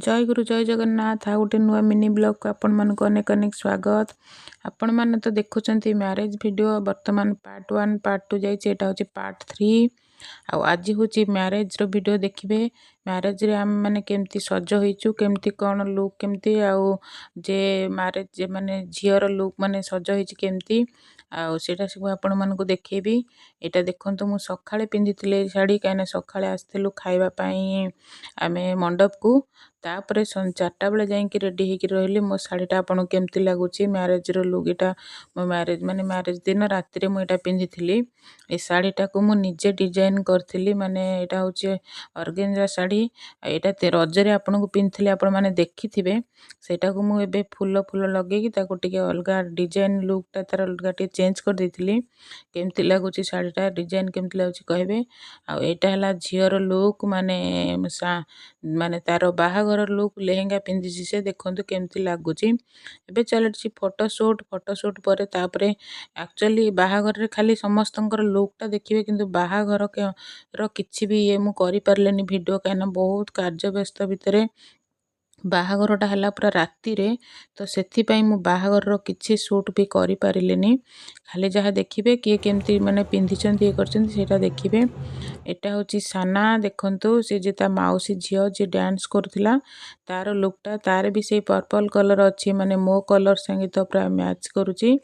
जय गुरु जय जगन्नाथ। आ गोटे नुआ मिनी ब्लॉग को आपण मानक अनेक अनेक स्वागत। आपण माने तो देखुचंती मैरिज वीडियो वर्तमान पार्ट 1 पार्ट 2 जाइए, एटा होची पार्ट 3। आज हूँ मैरेज रो वीडियो देखिए। मैरेज रे आम माने केमती सज होइचु, केमती कौन लुक केमती आउ जे मैरेज जे माने झीर लुक माने सज होइची केमती आउ सेटा सब आपण मानकु देखेबी। एटा देखंतु मु सखाळे पिंदिथिले साड़ी, काने सखाळे आस्थिलु खाइबा पई आमे मंडप को। तापरे 4टा बेले जाइए रेडी होकर रही। मो शाढ़ीटा आपको केमती लगुच मैरेज रो लुक इटा मो मैरेज माने मैरेज दिन राति मुझे पिंधि ए शाढ़ीटा को मु निजे डिजाइन करी। माने यहाँ हूँ ऑर्गेन्जा शाढ़ी। यहाँ रजरे आपको पिंधि आपण मैंने देखी थे। सेटा को मुझे फूल फूल लगे टे अलग डिजाइन लुकटा तार अलग चेंज कर देती। केमती लगुच शाढ़ीटा डिजाइन केमती लगुच कहे। आईटा है झीर लुक माने माने तार बाहाघर लुक लेहेंगा पिंधि से देखते केमती लगुच। एबे चलती फोटोशूट पर तापरे एक्चुअली बाहाघर खाली समस्त लुकटा देखिए, किंतु बाहाघर किछि भी ये मु करि पारलेनी वीडियो, कहीं बहुत कार्य व्यस्त भितर बाहाघरटा है पूरा राति रे। तो सेथिपाई मु बाहाघर किछि शूट भी करि पारिलेनी। खाली जहाँ देखिए किए केमती माने पिंधिचंती ये करचंती सेटा देखिए। एटा होची साना देखंतु से जे ता माउसी झियो जे डांस करथिला तार लुकटा तार भी से पर्पल कलर अच्छी, माने मो कलर संगे तो पूरा मैच करुची।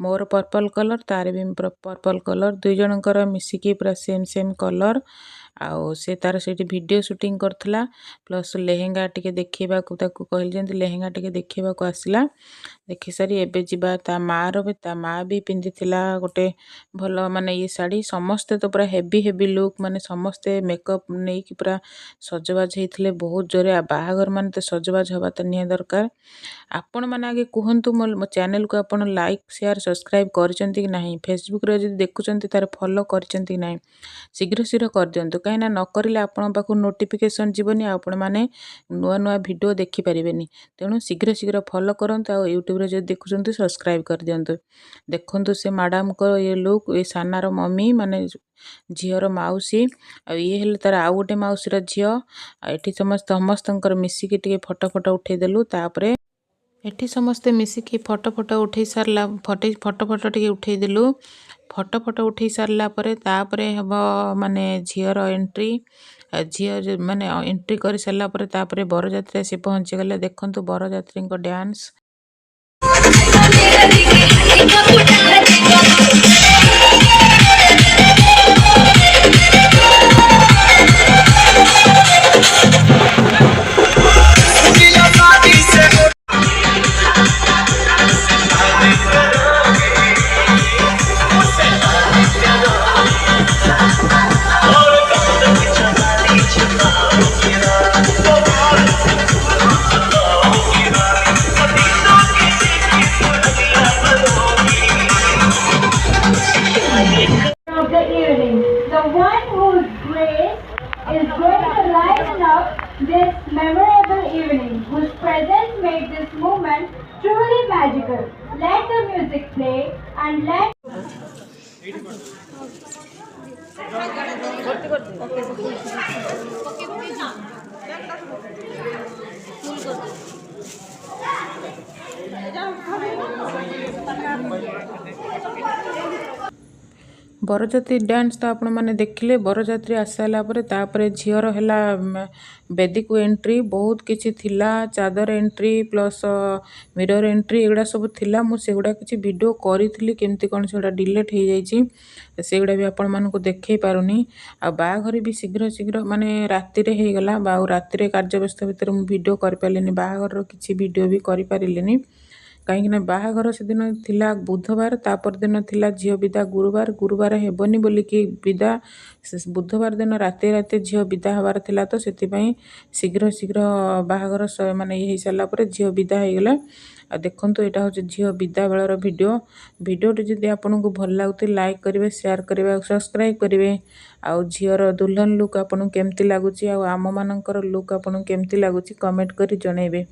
मोर पर्पल कलर तार भी पर्पल कलर, दुई जनकर मिसिकी पूरा सेम सेम कलर। आउ से तार से वीडियो शूटिंग करथिला प्लस लेहेंगा टिके देखिबा को ताको कहल जेंति लेहेंगा टिके देखिबा को आसिला। देखि सारी एबे जिबा ता मार भी, ता माँ भी पिंधिथिला गोटे भलो माने ये साड़ी। समस्ते तो पूरा हेवी हेवी लुक, माने समस्ते मेकअप नहीं कि पूरा सजबाज होइथिले बहुत जोरे। बाहाघर माने तो सजबाज हवा तो निया दरकार। आपण माने आगे कहंतु मो चैनल को आपण लाइक शेयर सब्सक्राइब करचंती कि नहीं, फेसबुक रे जदि देखुचंती तार फॉलो करचंती कि नहीं शीघ्र शीघ्र कर दियंतु। कहीं ना न करिले आपण पाखु नोटिफिकेशन जीवनी, आपण माने नुआ नुआ वीडियो देखि परिबेनी। तेणु शीघ्र शीघ्र फॉलो करंतु। आ यूट्यूब रे जदि देखुचंती सब्सक्राइब कर दियंतु। देखंतु से मैडम को ये लुक, ये सानार मम्मी माने झीर माउसी, ये हेले तार आउ गोटे माउसीर झील। एठी समस्तंकर मिसिकी टिके फोटो फोटो उठे देलु। तापरे एठी समस्ते मिसिकी फोटो फोटो उठे सारला, फोटो फोटो टिके उठे देलु। फोटो फोटो उठे सारला परे तापरे हब माने झीर एंट्री। झील माने एंट्री कर सारला परे तापरे बरजात्री से पहुंची गले। देखंतु बरजात्री को dance. Of the evening, the one whose grace is going to lighten up this memorable evening, whose presence made this moment truly magical. Let the music play and let बरजात्री डांस तो आपण माने देखिले। बरजात्री आसाला परे तापरे झीर हैला बेदी को एंट्री। बहुत किछि थिला, चादर एंट्री प्लस मिरर एंट्री एगुड़ा सब थिला। मु सेगुड़ा किछि वीडियो करिथिली, केमती कोन सेगुड़ा डिलीट हो जाइछि सेगुड़ा भी आपण मानकु देखै पारुनी। आ बाघर भी शीघ्र शीघ्र माने राति रे हे गला। बाउ राति रे कार्य व्यस्त भितर मु वीडियो कर पालेनी, बाघर किछि वीडियो भी करि पारिलेनी। कहीं बाहाघर से दिन थिला बुधवार, तापर दिन थिला झील विदा गुरुवार। गुरुवार हेबनी बोलिकी विदा बुधवार दिन राति राति झील विदा हबार थिला। तो सेतिपई शीघ्र शीघ्र बाहाघर माने ये सारा पर झील विदा हो गला। आ देखंतु एटा हो झील विदा बेलर वीडियो। वीडियोटी जदि आपको भल लगुते लाइक करेंगे, शेयर करेंगे, सब्सक्राइब करेंगे। आउ झीर दुल्हन लुक आपको केमती लगुच, आम मानकर लुक आपको केमती लगुच कमेंट कर जनइबे।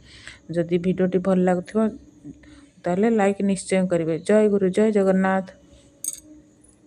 जदि वीडियोटी भल लगुथिबो ताले लाइक निश्चय करेंगे। जय गुरु जय जगन्नाथ।